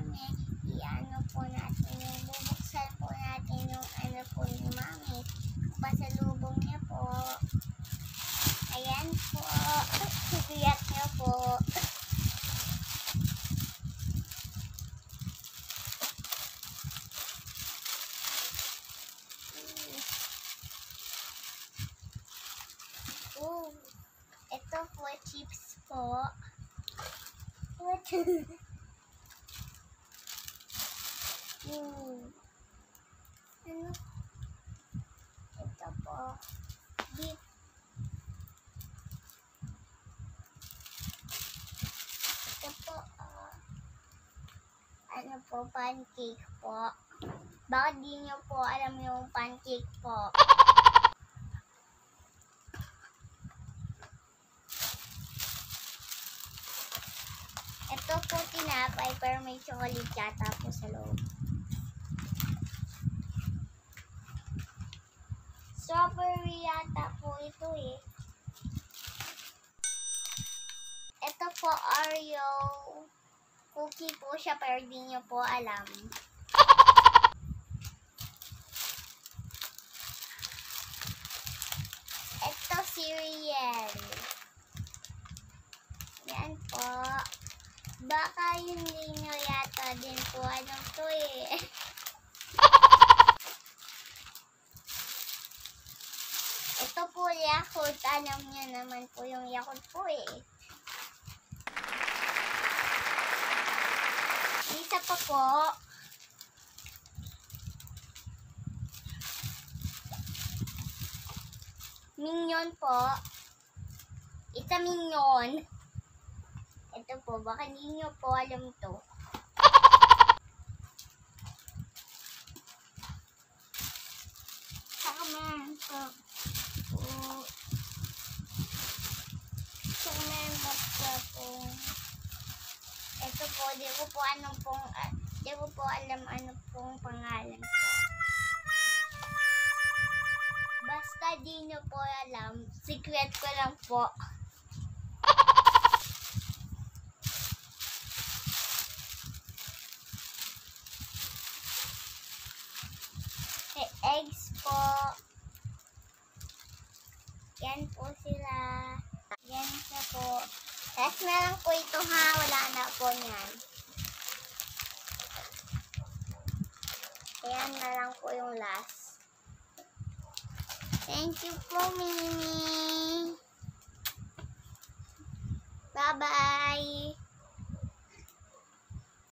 Mami, i-ano po natin yung bubuksan po natin yung ano po ni Mami. Pasalubong niya po. Ayan po. Sigiyak niya po. Ito po, chips po. Ano? Ito po. Beef. Ito po, ano po, pancake po. Bakit di nyo po alam yung pancake po? Ito po tinapay pero may chocolate yata po sa loob. Strawberry yata po ito eh. Ito po Oreo cookie po siya pero di nyo po alam. Ito cereal. Yan po. Baka hindi nyo yata din po alam to eh. Ito po Yakult. Alam nyo naman po yung Yakult po eh. Isa pa po. Minion po. Isa Minion. Ito po, baka hindi nyo po alam to. Saka meron po. Saka meron po. Ito po, di ko po alam ano pong pangalan po. Basta di nyo po alam, secret ko lang po. Eggs po. Yan po sila. Yan siya po. Tapos meron po ito ha. Wala na po niyan. Ayan na lang po yung last. Thank you po, Mimi. Bye-bye.